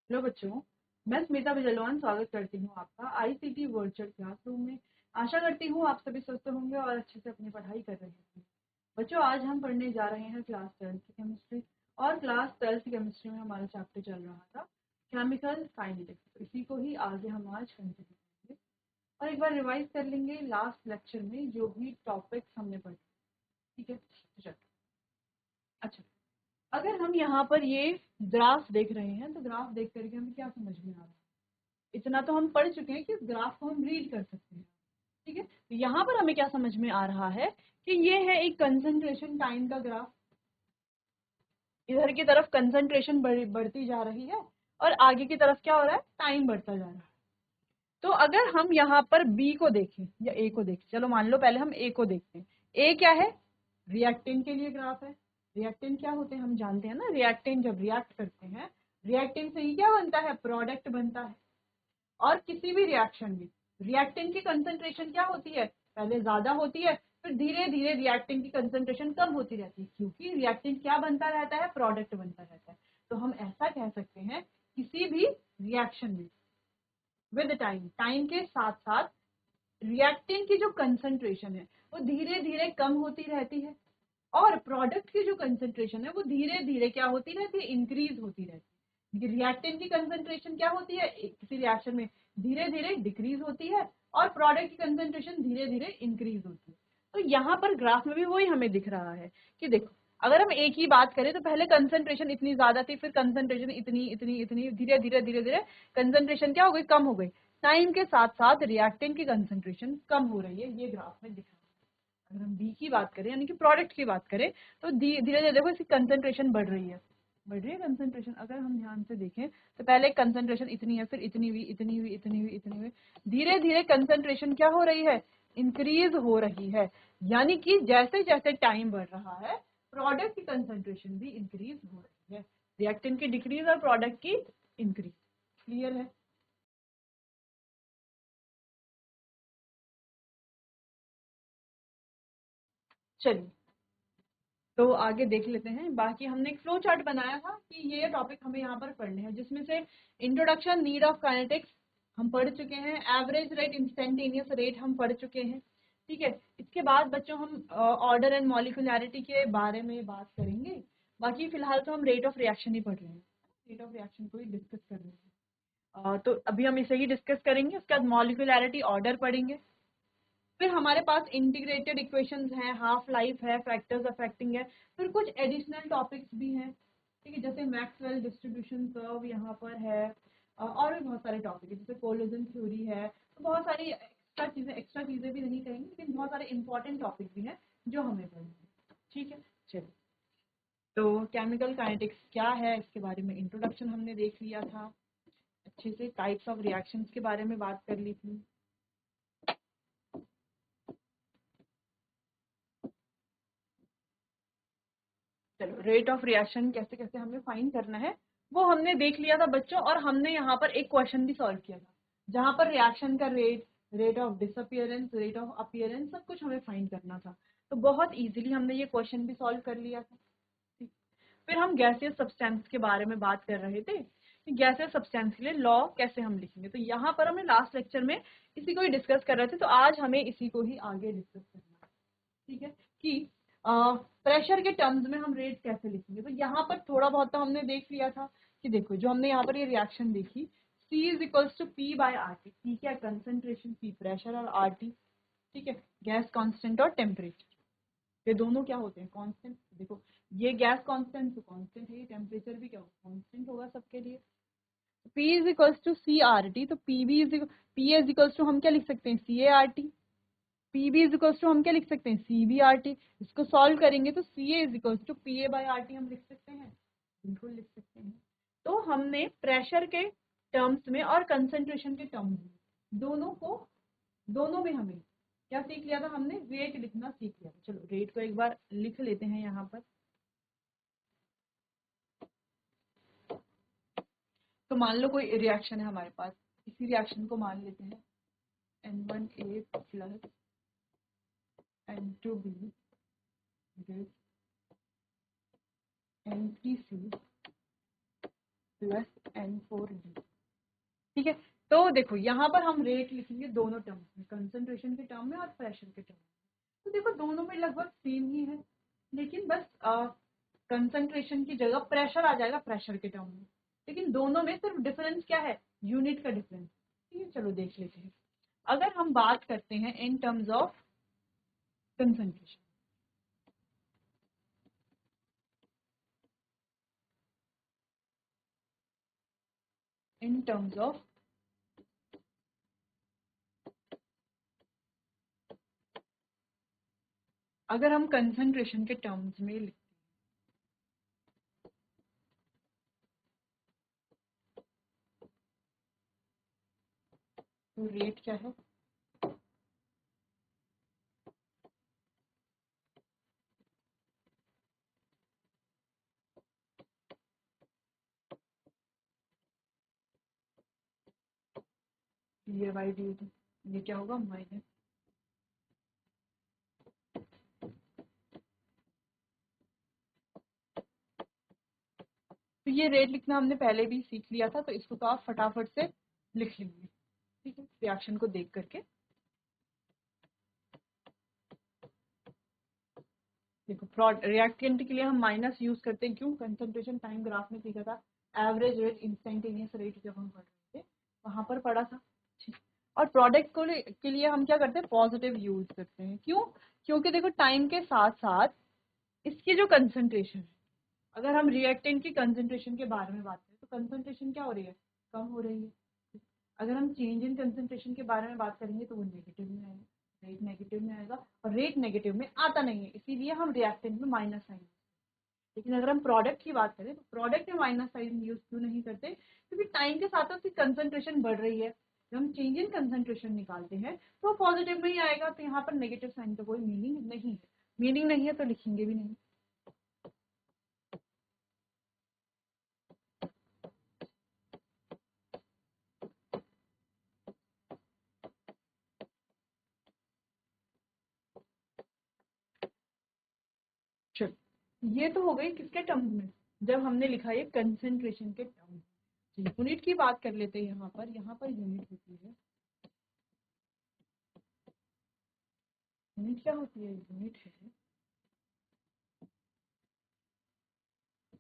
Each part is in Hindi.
हेलो बच्चों, मैं स्मिता बिजलवान स्वागत करती हूँ आपका आईसीटी वर्चुअल क्लासरूम में। आशा करती हूँ आप सभी स्वस्थ होंगे और अच्छे से अपनी पढ़ाई कर रहे होंगे। बच्चों, आज हम पढ़ने जा रहे हैं क्लास 12 की केमिस्ट्री। और क्लास 12 की केमिस्ट्री में हमारा चैप्टर चल रहा था केमिकल काइनेटिक्स। इसी को ही आगे हम आज कंटिन्यू करेंगे और एक बार रिवाइज कर लेंगे लास्ट लेक्चर में जो भी टॉपिक्स हमने पढ़े। ठीक है, तो चलो। अच्छा, अगर हम यहाँ पर ये ग्राफ देख रहे हैं तो ग्राफ देख करके हमें क्या समझ में आ रहा है? इतना तो हम पढ़ चुके हैं कि इस ग्राफ को हम रीड कर सकते हैं। ठीक है, तो यहाँ पर हमें क्या समझ में आ रहा है कि ये है एक कंसंट्रेशन टाइम का ग्राफ। इधर की तरफ कंसंट्रेशन बढ़ती जा रही है और आगे की तरफ क्या हो रहा है, टाइम बढ़ता जा रहा है। तो अगर हम यहाँ पर बी को देखें या ए को देखें, चलो मान लो पहले हम ए को देखते हैं। ए क्या है? रिएक्टेंट के लिए ग्राफ है। रिएक्टेंट क्या होते हैं हम जानते हैं ना, रिएक्टेंट जब रिएक्ट करते हैं, रिएक्टेंट से ही क्या बनता है, प्रोडक्ट बनता है। और किसी भी रिएक्शन में रिएक्टेंट की कंसंट्रेशन क्या होती है, पहले ज्यादा होती है, फिर धीरे धीरे रिएक्टेंट की कंसंट्रेशन कम होती रहती है, क्योंकि रिएक्टेंट क्या बनता रहता है, प्रोडक्ट बनता रहता है। तो हम ऐसा कह सकते हैं किसी भी रिएक्शन में विद टाइम, टाइम के साथ साथ रिएक्टेंट की जो कंसंट्रेशन है वो धीरे धीरे कम होती रहती है और प्रोडक्ट की जो कंसंट्रेशन है वो धीरे धीरे क्या होती रहती है, इंक्रीज होती रहती है। रिएक्टेंट की कंसंट्रेशन क्या होती है किसी रिएक्शन में, धीरे धीरे डिक्रीज होती है और प्रोडक्ट की कंसंट्रेशन धीरे धीरे इंक्रीज होती है। तो यहाँ पर ग्राफ में भी वही हमें दिख रहा है कि देखो, अगर हम एक ही बात करें तो पहले कंसंट्रेशन इतनी ज्यादा थी, फिर कंसंट्रेशन इतनी इतनी इतनी धीरे धीरे धीरे धीरे कंसंट्रेशन क्या हो गई, कम हो गई। टाइम के साथ साथ रिएक्टेंट की कंसंट्रेशन कम हो रही है, ये ग्राफ में दिख रहा है। अगर हम बी की बात करें यानी कि प्रोडक्ट की बात करें तो धीरे धीरे देखो इसकी कंसंट्रेशन बढ़ रही है कंसंट्रेशन। अगर हम ध्यान से देखें तो पहले कंसंट्रेशन इतनी है, फिर इतनी हुई, इतनी हुई, इतनी हुई, इतनी हुई, धीरे धीरे कंसंट्रेशन क्या हो रही है, इंक्रीज हो रही है। यानी कि जैसे जैसे टाइम बढ़ रहा है प्रोडक्ट की कंसंट्रेशन भी इंक्रीज हो रही है, रिएक्टेंट की डिक्रीज और प्रोडक्ट की इंक्रीज। क्लियर है? चलिए, तो आगे देख लेते हैं। बाकी हमने एक फ्लो चार्ट बनाया था कि ये टॉपिक हमें यहाँ पर पढ़ने हैं, जिसमें से इंट्रोडक्शन नीड ऑफ काइनेटिक्स हम पढ़ चुके हैं, एवरेज रेट, इंस्टेंटेनियस रेट हम पढ़ चुके हैं। ठीक है, इसके बाद बच्चों हम ऑर्डर एंड मॉलिक्यूलैरिटी के बारे में बात करेंगे। बाकी फिलहाल तो हम रेट ऑफ रिएक्शन ही पढ़ रहे हैं, रेट ऑफ रिएक्शन को ही डिस्कस कर रहे हैं। तो अभी हम इसे ही डिस्कस करेंगे, उसके बाद मॉलिक्यूलैरिटी, ऑर्डर पढ़ेंगे। फिर हमारे पास इंटीग्रेटेड इक्वेशंस हैं, हाफ लाइफ है, फैक्टर्स अफेक्टिंग है, फिर कुछ एडिशनल टॉपिक्स भी हैं। ठीक है, जैसे मैक्सवेल डिस्ट्रीब्यूशन कर्व यहाँ पर है, और भी बहुत सारे टॉपिक है, जैसे कोलिजन थ्योरी है। तो बहुत सारी एक्स्ट्रा चीजें भी नहीं करेंगे, लेकिन बहुत सारे इंपॉर्टेंट टॉपिक भी हैं जो हमें पढ़ने हैं। ठीक है, चलिए। तो केमिकल काइनेटिक्स क्या है इसके बारे में इंट्रोडक्शन हमने देख लिया था अच्छे से, टाइप्स ऑफ रिएक्शंस के बारे में बात कर ली थी। चलो, रेट ऑफ रिएक्शन कैसे कैसे हमें फाइंड करना है वो हमने देख लिया था बच्चों, और हमने यहाँ पर एक क्वेश्चन भी सॉल्व किया था जहाँ पर रिएक्शन का rate, rate of disappearance, rate of appearance, सब कुछ हमें फाइंड करना था। तो बहुत इजीली हमने ये क्वेश्चन भी सॉल्व कर लिया था। फिर हम गैसियस सब्सटेंस के बारे में बात कर रहे थे कि गैसियस सब्सटेंस के लिए लॉ कैसे हम लिखेंगे। तो यहाँ पर हमने लास्ट लेक्चर में इसी को ही डिस्कस कर रहे थे, तो आज हमें इसी को ही आगे डिस्कस करना है। ठीक है, कि प्रेशर के टर्म्स में हम रेट कैसे लिखेंगे। तो यहाँ पर थोड़ा बहुत तो हमने देख लिया था कि देखो, जो हमने यहाँ पर ये रिएक्शन देखी, C is equals to P by R T. P क्या, कंसंट्रेशन, पी प्रेशर, और आर टी ठीक है गैस कांस्टेंट और टेम्परेचर। ये दोनों क्या होते हैं, कांस्टेंट। देखो, ये गैस कांस्टेंट तो कांस्टेंट है, टेम्परेचर भी क्या होगा, कांस्टेंट होगा सबके लिए। P is equals to C R T, तो पी इज इक्वल्स टू हम क्या लिख सकते हैं, C A R T. P B is equals to हम क्या लिख सकते हैं, सी बी आर टी। इसको सॉल्व करेंगे तो C A is equals to P A by R T हम लिख सकते हैं, बिल्कुल लिख सकते हैं। तो हमने प्रेशर के टर्म्स में और कंसंट्रेशन के टर्म्स में दोनों में हमें क्या सीख लिया था, हमने रेट लिखना सीख लिया था। चलो, रेट को एक बार लिख लेते हैं यहाँ पर। तो मान लो कोई रिएक्शन है हमारे पास, इसी रिएक्शन को मान लेते हैं N1A plus N2B with N3C plus N4D। ठीक है, तो देखो यहाँ पर हम रेट लिखेंगे दोनों टर्म में, कंसंट्रेशन के टर्म में और प्रेशर के टर्म में। तो देखो दोनों में लगभग सेम ही है, लेकिन बस कंसंट्रेशन की जगह प्रेशर आ जाएगा प्रेशर के टर्म में, लेकिन दोनों में सिर्फ डिफरेंस क्या है, यूनिट का डिफरेंस। ठीक है, चलो देख लेते हैं। अगर हम बात करते हैं in terms of concentration, in terms of अगर हम कंसंट्रेशन के टर्म्स में लिखते तो रेट क्या है, ये बाई डी, ये क्या होगा माइनस, तो ये रेट लिखना हमने पहले भी सीख लिया था, तो इसको तो आप फटाफट से लिख लेंगे। ठीक है, रिएक्शन को देख करके देखो, रिएक्टेंट के लिए हम माइनस यूज करते हैं, क्यों, कंसंट्रेशन टाइम ग्राफ में सीखा था, एवरेज रेट इंस्टेंटेनियस रेट जब हम पढ़ रहे थे वहां पर पढ़ा था। और प्रोडक्ट को के लिए हम क्या करते हैं, पॉजिटिव यूज करते हैं, क्यों, क्योंकि देखो टाइम के साथ साथ इसकी जो कंसंट्रेशन है, अगर हम रिएक्टेंट की कंसंट्रेशन के बारे में बात करें तो कंसंट्रेशन क्या हो रही है, कम हो रही है। अगर हम चेंज इन कंसंट्रेशन के बारे में बात करेंगे तो वो नेगेटिव में आएगा, रेट नेगेटिव में आएगा, और रेट नेगेटिव में आता नहीं है, इसीलिए हम रिएक्टेंट में माइनस साइन। लेकिन अगर हम प्रोडक्ट की बात करें तो प्रोडक्ट में माइनस साइन यूज क्यों नहीं करते, क्योंकि टाइम के साथ उसकी कंसंट्रेशन बढ़ रही है, जब हम चेंज इन कंसंट्रेशन निकालते हैं तो पॉजिटिव में ही आएगा, तो यहाँ पर नेगेटिव साइन का कोई मीनिंग नहीं है, मीनिंग नहीं है तो लिखेंगे भी नहीं। चलो, ये तो हो गई किसके टर्म्स में, जब हमने लिखा है कंसंट्रेशन के टर्म्स। यूनिट की बात कर लेते हैं, यहाँ पर यूनिट होती है, यूनिट क्या होती है, यूनिट है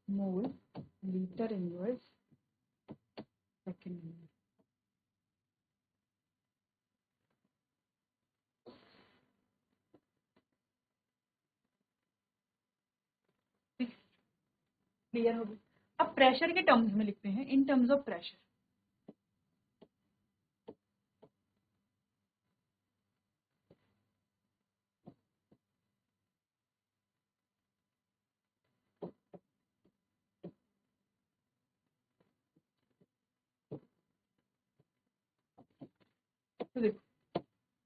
mole litre inverse second. Clear हो गई। अब प्रेशर के टर्म्स में लिखते हैं, इन टर्म्स ऑफ प्रेशर। तो देखो,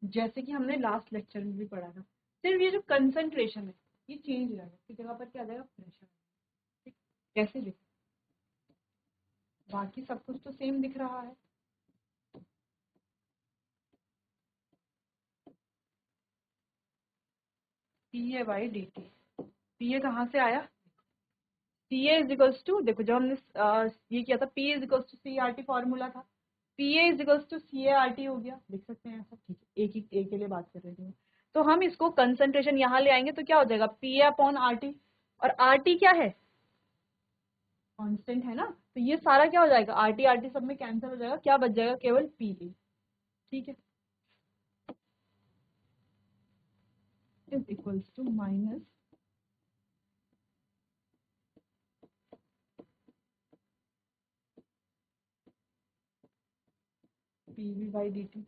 जैसे कि हमने लास्ट लेक्चर में भी पढ़ा था, सिर्फ ये जो कंसंट्रेशन है ये चेंज रहेगा, इसकी जगह पर क्या आ जाएगा, प्रेशर। ठीक, कैसे देखो, बाकी सब कुछ तो सेम दिख रहा है, P A by D T. P A कहाँ से आया, C A is equals to, देखो जब हमने ये किया था, P is equals to C R T formula था, P A is equals to C A R T हो गया, लिख सकते हैं ऐसा। ठीक है, एक ही ए के लिए बात कर रहे थे, तो हम इसको कंसंट्रेशन यहाँ ले आएंगे तो क्या हो जाएगा, P A upon R T, और आर टी क्या है, कांस्टेंट है ना, तो ये सारा क्या हो जाएगा, आर टी सब में कैंसिल हो जाएगा, क्या बच जाएगा, केवल पी ए। ठीक है, is equals to minus P V by D T.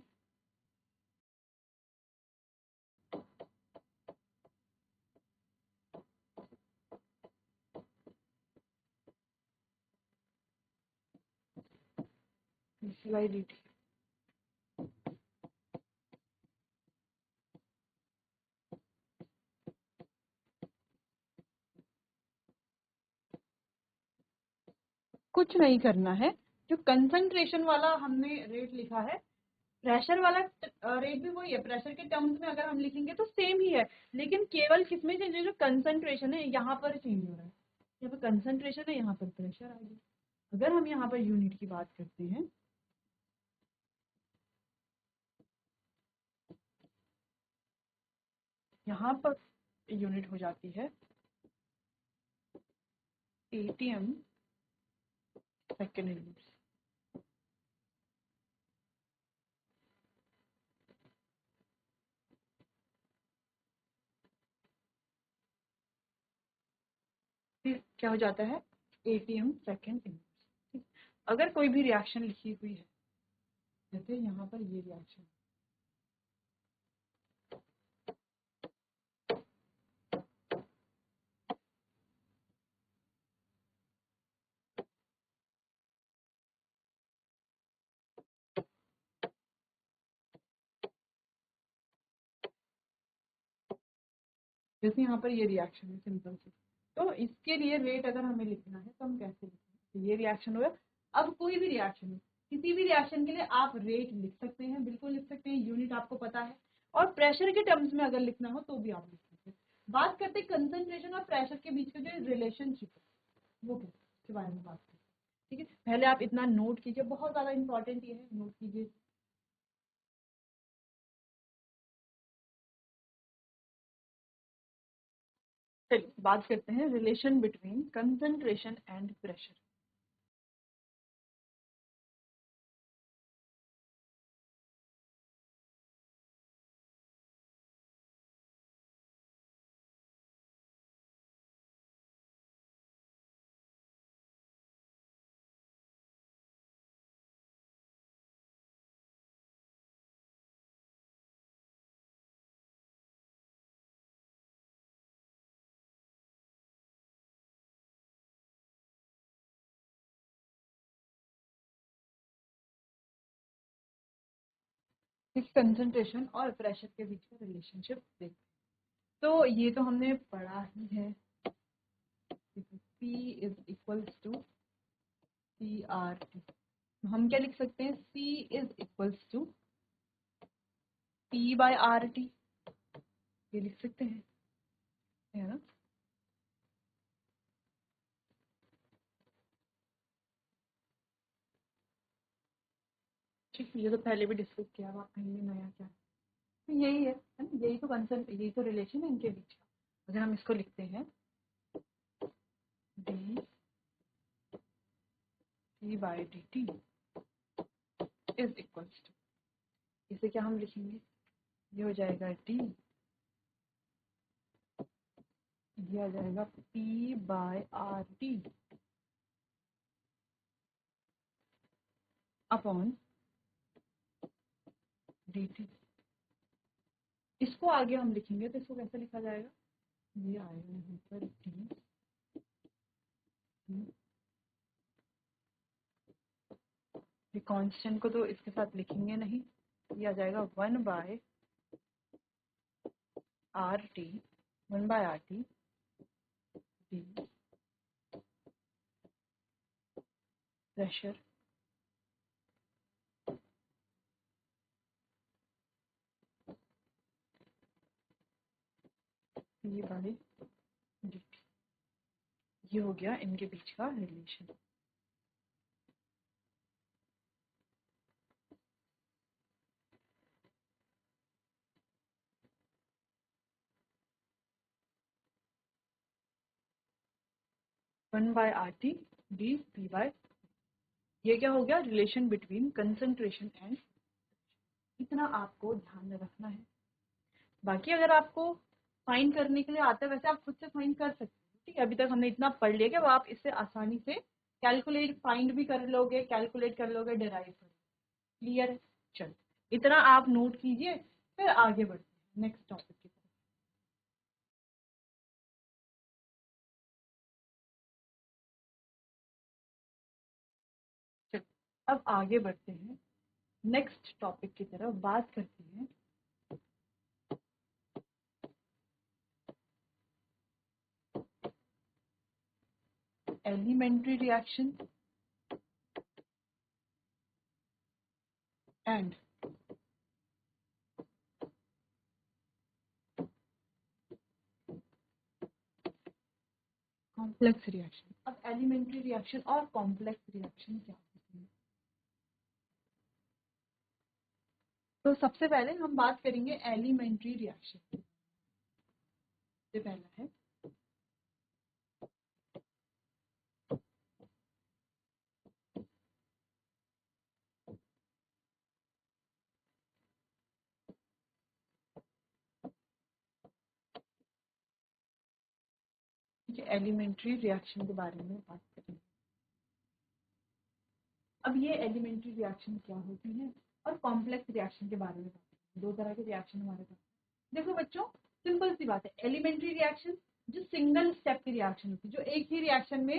By D T, कुछ नहीं करना है, जो कंसंट्रेशन वाला हमने रेट लिखा है, प्रेशर वाला रेट भी वही है, प्रेशर के टर्म्स में अगर हम लिखेंगे तो सेम ही है, लेकिन केवल किसमें चेंज, जो कंसंट्रेशन है यहाँ पर चेंज हो रहा है, यहाँ पर कंसंट्रेशन है, यहाँ पर प्रेशर आ गया। अगर हम यहाँ पर यूनिट की बात करते हैं, यहाँ पर यूनिट हो जाती है ATM सेकेंड इनवर्स। फिर क्या हो जाता है, ATM सेकेंड इनवर्स। अगर कोई भी रिएक्शन लिखी हुई है, जैसे यहाँ पर ये रिएक्शन, जैसे यहाँ पर ये रिएक्शन है सिंपल सी, तो इसके लिए रेट अगर हमें लिखना है तो हम कैसे लिखेंगे। तो ये रिएक्शन हुआ। अब कोई भी रिएक्शन हो, किसी भी रिएक्शन के लिए आप रेट लिख सकते हैं, बिल्कुल लिख सकते हैं, यूनिट आपको पता है, और प्रेशर के टर्म्स में अगर लिखना हो तो भी आप लिख सकते हैं। बात करते हैं कंसंट्रेशन और प्रेशर के बीच का जो रिलेशनशिप है वो क्या है, इसके बारे में बात करते हैं। ठीक है, पहले आप इतना नोट कीजिए, बहुत ज्यादा इंपॉर्टेंट ये है, नोट कीजिए। चलिए बात करते हैं relation between concentration and pressure. Concentration और प्रेशर के बीच का रिलेशनशिप देखते हैं। तो ये तो हमने पढ़ा ही है, P is equals to CRT। हम क्या लिख सकते हैं, C is equals to P/RT, ये लिख सकते हैं, है ना। ठीक है, ये तो पहले भी डिस्कस किया, अब आप कहीं भी नया क्या, तो यही है ना, यही तो कंसर्न, यही तो रिलेशन है इनके बीच का। अगर हम इसको लिखते हैं dP/dt इज इक्वल्स टू, इसे क्या हम लिखेंगे, ये हो जाएगा D, ये आ जाएगा P/RT अपॉन dt। इसको आगे हम लिखेंगे तो इसको कैसे लिखा जाएगा, ये आएगा यहाँ पर ये कांस्टेंट को तो इसके साथ लिखेंगे नहीं, ये आ जाएगा 1/RT डी प्रेशर P/dt। ये हो गया इनके बीच का relation. One by R T D P by, ये क्या हो गया, रिलेशन बिटवीन कंसंट्रेशन एंड, इतना आपको ध्यान में रखना है। बाकी अगर आपको फाइंड करने के लिए आता है, वैसे आप खुद से फाइंड कर सकते हैं। ठीक है, अभी तक हमने इतना पढ़ लिया कि अब आप इससे आसानी से कैलकुलेट फाइंड भी कर लोगे, कैलकुलेट कर लोगे, डिराइव कर लोगे। क्लियर, चल इतना आप नोट कीजिए, फिर आगे बढ़ते हैं नेक्स्ट टॉपिक की तरफ। अब आगे बढ़ते हैं नेक्स्ट टॉपिक की तरफ, बात करते हैं elementary reaction and complex reaction. अब एलिमेंट्री रिएक्शन और कॉम्प्लेक्स रिएक्शन क्या होती है? तो सबसे पहले हम बात करेंगे एलिमेंट्री रिएक्शन। सबसे पहला है एलिमेंट्री रिएक्शन के बारे में बात करेंगे। अब ये एलिमेंट्री रिएक्शन क्या होती है और कॉम्प्लेक्स रिएक्शन के बारे में बात करेंगे। दो तरह के रिएक्शन हमारे पास। देखो बच्चों, सिंपल सी बात है, एलिमेंट्री रिएक्शन जो सिंगल स्टेप की रिएक्शन होती है, जो एक ही रिएक्शन में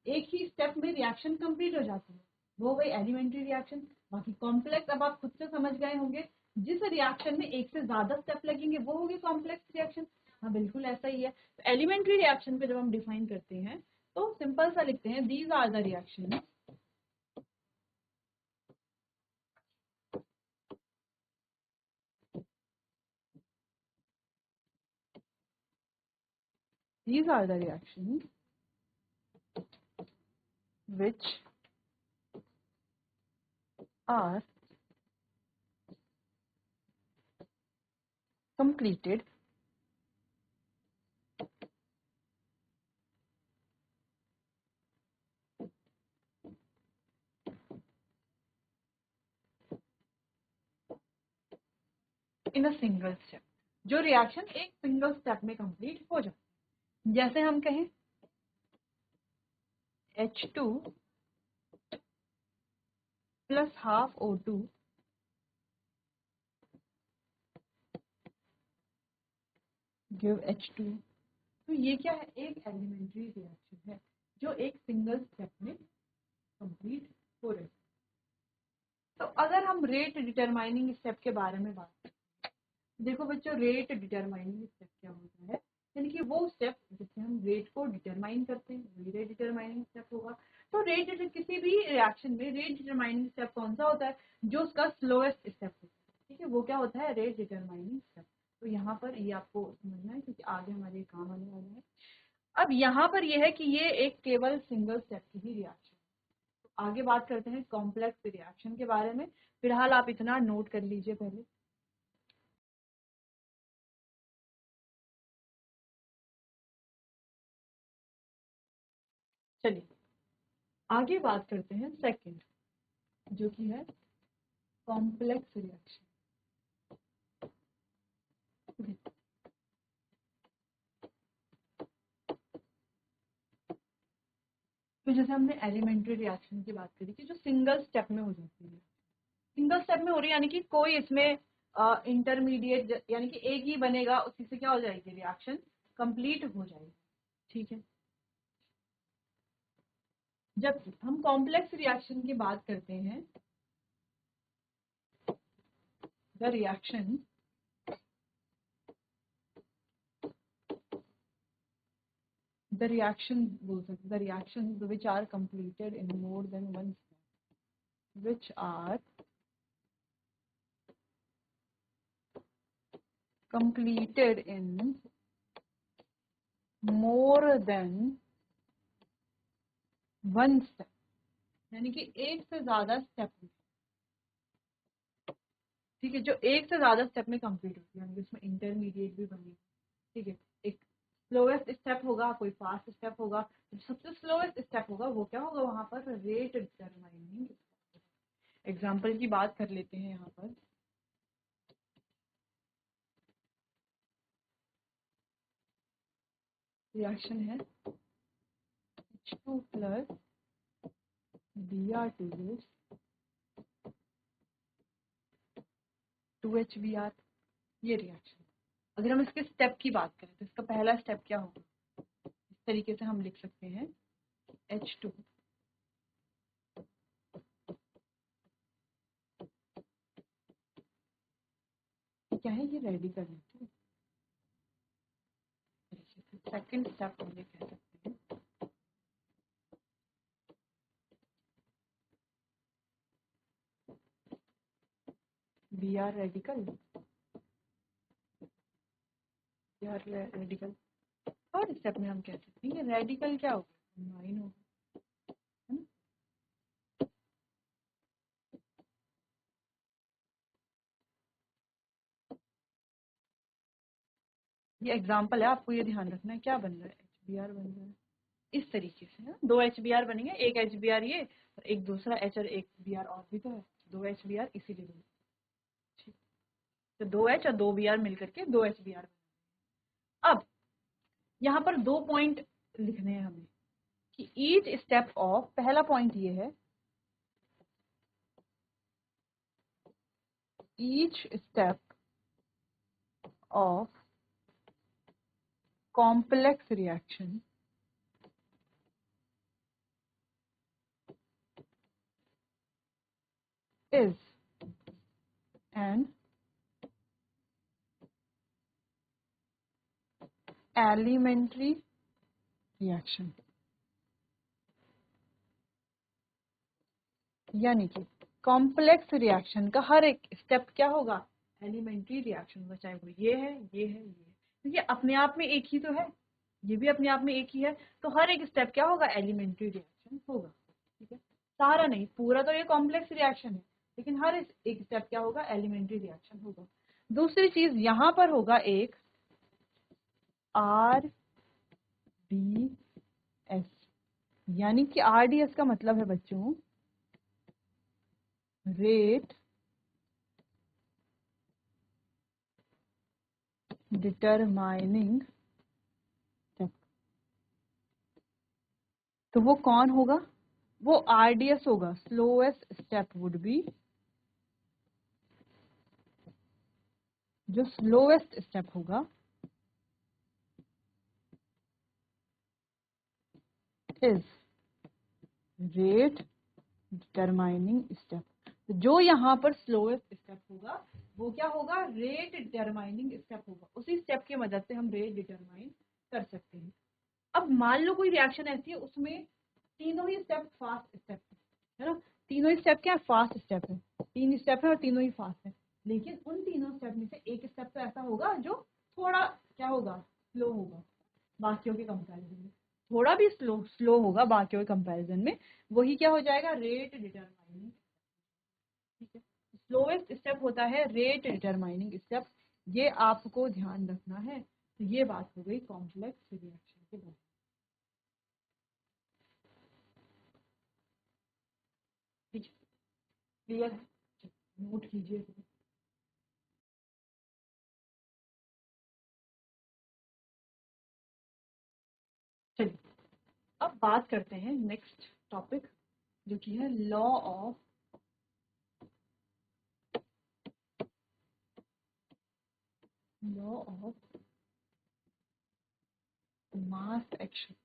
एक ही स्टेप में रिएक्शन कंप्लीट हो जाती है, वो गई एलिमेंट्री रिएक्शन। बाकी कॉम्प्लेक्स अब आप खुद से समझ गए होंगे, जिस रिएक्शन में एक से ज्यादा स्टेप लगेंगे वो होगी कॉम्प्लेक्स रिएक्शन। हाँ बिल्कुल ऐसा ही है। तो एलिमेंट्री रिएक्शन को जब हम डिफाइन करते हैं तो सिंपल सा लिखते हैं, these are the reaction these are the reactions which are completed in a single step। जो रिएक्शन एक सिंगल स्टेप में कंप्लीट हो जाए। जैसे हम कहें H2 plus half O2 give H2। तो ये क्या है? एक एलिमेंट्री रिएक्शन है जो एक सिंगल स्टेप में कंप्लीट हो रही है। तो अगर हम रेट डिटरमाइनिंग स्टेप के बारे में बात करें, देखो बच्चों, रेट डिटरमाइनिंग स्टेप क्या होता है, यानी कि वो स्टेप जिससे हम रेट को डिटरमाइन करते हैं, वही रेट डिटरमाइनिंग स्टेप होगा। तो रेट किसी भी रिएक्शन में रेट डिटरमाइनिंग स्टेप कौन सा होता है? जो उसका स्लोएस्ट स्टेप होता है, ठीक है, वो क्या होता है? Rate determining step. तो यहाँ पर ये आपको समझना है क्योंकि आगे हमारे काम आने वाला है। अब यहाँ पर यह है कि ये एक केवल सिंगल स्टेप की ही रिएक्शन। तो आगे बात करते हैं कॉम्प्लेक्स रिएक्शन के बारे में। फिलहाल आप इतना नोट कर लीजिए पहले। चलिए आगे बात करते हैं सेकंड, जो कि है कॉम्प्लेक्स रिएक्शन। तो जैसे हमने एलिमेंट्री रिएक्शन की बात करी कि जो सिंगल स्टेप में हो जाती है, सिंगल स्टेप में हो रही है, यानी कि कोई इसमें इंटरमीडिएट, यानी कि एक ही बनेगा, उसी से क्या हो जाएगी? रिएक्शन कंप्लीट हो जाएगी, ठीक है। जब हम कॉम्प्लेक्स रिएक्शन की बात करते हैं, द रिएक्शन बोल सकते, the reaction which are completed in more than one step, which are completed in more than one step, यानी कि एक से ज्यादा स्टेप में, ठीक है, जो एक से ज्यादा स्टेप में कंप्लीट होती है, यानी कि उसमें इंटरमीडिएट भी बनेगा, ठीक है। एक स्लोएस्ट स्टेप होगा, कोई फास्ट स्टेप होगा। सबसे स्लोएस्ट स्टेप होगा वो क्या होगा? वहां पर रेट डिटरमाइनिंग। एग्जाम्पल की बात कर लेते हैं यहाँ पर। रिएक्शन है H2 प्लस Br2 2HBr, ये रिएक्शन। अगर हम इसके स्टेप की बात करें तो इसका पहला स्टेप क्या होगा? इस तरीके से हम लिख सकते हैं H2 क्या है? ये रेडिकल है, ठीक है। सेकंड स्टेप हम ये कह सकते हैं Br radical, Br radical. Third step में हम कह सकते हैं ये रेडिकल क्या होगा? 9 होगा, है ना। ये एग्जाम्पल है, आपको ये ध्यान रखना है क्या बन रहा है, HBr बन रहा है इस तरीके से, है ना। 2 HBr बनेंगे, एक HBr ये और एक दूसरा H और एक Br और भी तो है, 2 HBr इसीलिए बने। ठीक, तो 2 H और 2 Br मिलकर के 2 HBr। अब यहाँ पर 2 पॉइंट लिखने हैं हमें कि ईच स्टेप ऑफ, पहला पॉइंट ये है, each step of complex reaction is an elementary reaction, यानी कि कॉम्प्लेक्स रिएक्शन का हर एक स्टेप क्या होगा, एलिमेंट्री रिएक्शन होगा, चाहे वो ये है, ये है, ये है, क्योंकि अपने आप में एक ही तो है, ये भी अपने आप में एक ही है, तो हर एक स्टेप क्या होगा, एलिमेंट्री रिएक्शन होगा। ठीक है, सारा नहीं, पूरा तो ये कॉम्प्लेक्स रिएक्शन है, लेकिन हर एक स्टेप क्या होगा, एलिमेंट्री रिएक्शन होगा। दूसरी चीज यहाँ पर होगा एक RDS, यानी कि RDS का मतलब है बच्चों रेट डिटरमाइनिंग स्टेप। तो वो कौन होगा, वो RDS होगा, स्लोएस्ट स्टेप वुड बी, जो स्लोएस्ट स्टेप होगा इज रेट डिटरमाइनिंग स्टेप। जो यहाँ पर स्लोएस्ट स्टेप होगा वो क्या होगा, रेट डिटरमाइनिंग स्टेप होगा, उसी स्टेप की मदद से हम रेट डिटरमाइन कर सकते हैं। अब मान लो कोई रिएक्शन ऐसी है उसमें तीनों ही स्टेप फास्ट स्टेप है ना, तीनों ही स्टेप क्या है, फास्ट स्टेप है, 3 स्टेप है और तीनों ही फास्ट है, लेकिन उन तीनों स्टेप में से एक स्टेप तो ऐसा होगा जो थोड़ा क्या होगा, स्लो होगा बाकियों के कंपैरिजन में, थोड़ा भी स्लो स्लो होगा बाकियों के कंपैरिजन में, वही क्या हो जाएगा, रेट डिटरमाइनिंग। ठीक है, स्लोएस्ट स्टेप होता है रेट डिटरमाइनिंग स्टेप, ये आपको ध्यान रखना है। तो ये बात हो गई कॉम्प्लेक्स रिएक्शन के बारे में। ठीक है, क्लियर है, नोट कीजिए। चलिए अब बात करते हैं नेक्स्ट टॉपिक, जो कि है लॉ ऑफ मास एक्शन।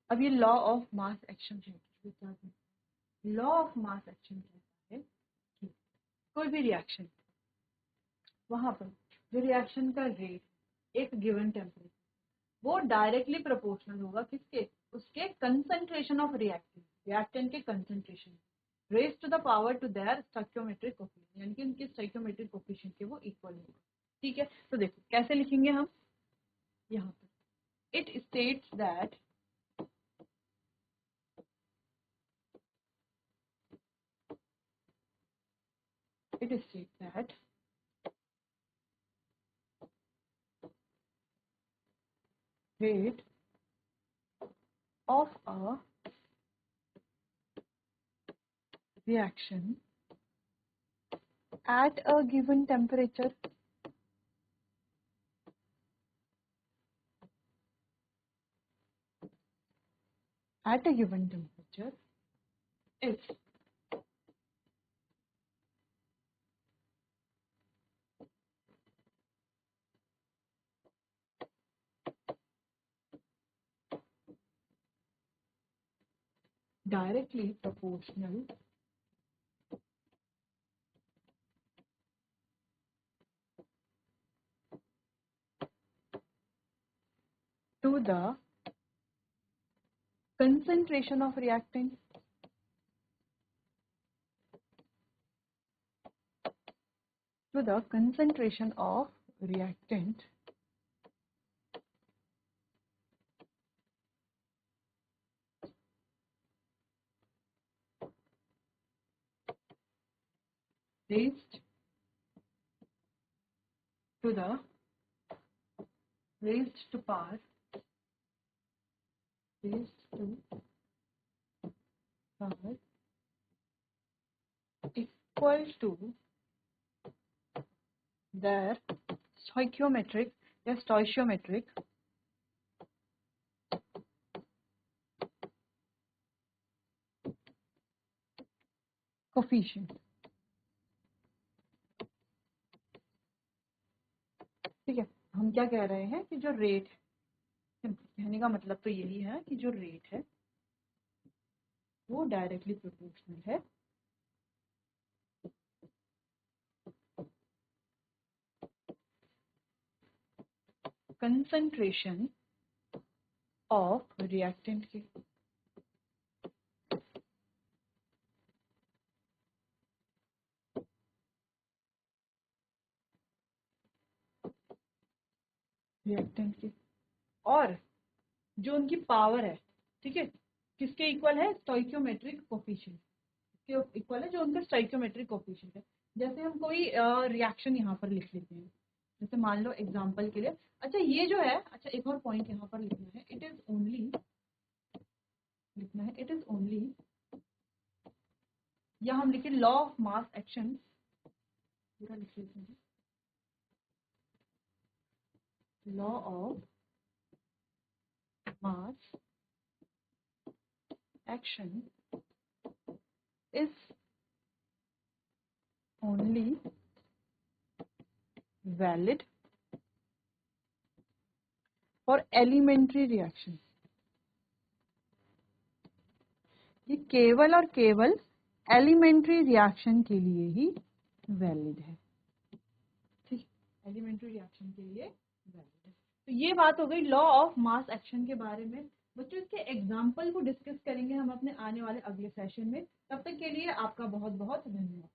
अब ये लॉ ऑफ मास एक्शन है, तो क्या है, लॉ ऑफ मास एक्शन कहता है कि कोई भी रिएक्शन, वहां पर जो रिएक्शन का रेट एक गिवन टेम्परेचर, वो डायरेक्टली प्रोपोर्शनल होगा किसके, उसके कंसंट्रेशन ऑफ रिएक्टेंट, रिएक्टेंट के concentration raise to the power to their stoichiometric coefficient, यानी कि उनके स्टोइकियोमेट्रिक कोफिशिएंट के वो इक्वल होगा। ठीक है, तो देखो कैसे लिखेंगे हम, यहाँ पर it states that rate of a reaction at a given temperature is directly proportional to the concentration of reactant to the concentration of reactant raised to the raised to power equal to their stoichiometric या stoichiometric coefficient। ठीक है, हम क्या कह रहे हैं कि जो रेट है, कहने का मतलब तो यही है कि जो रेट है वो डायरेक्टली प्रोपोर्शनल है कंसंट्रेशन ऑफ रिएक्टेंट के। और जो उनकी पावर है, ठीक है, किसके इक्वल है? स्टोइकियोमेट्रिक कोफिशिएंट के इक्वल है, जो उनका स्टोइकियोमेट्रिक कोफिशिएंट है। जैसे हम कोई रिएक्शन यहाँ पर लिख लेते हैं, जैसे मान लो एग्जांपल के लिए, अच्छा ये जो है, अच्छा एक और पॉइंट यहाँ पर लिखना है, इट इज ओनली या हम लिखे लॉ ऑफ मास एक्शन, पूरा लिख लेते हैं, law of mass action is only valid for elementary reaction। ये केवल और केवल एलिमेंट्री रिएक्शन के लिए ही वैलिड है। ठीक, एलिमेंट्री रिएक्शन के लिए वैलिड है। तो ये बात हो गई लॉ ऑफ मास एक्शन के बारे में। बच्चों इसके एग्जाम्पल को डिस्कस करेंगे हम अपने आने वाले अगले सेशन में। तब तक के लिए आपका बहुत बहुत धन्यवाद।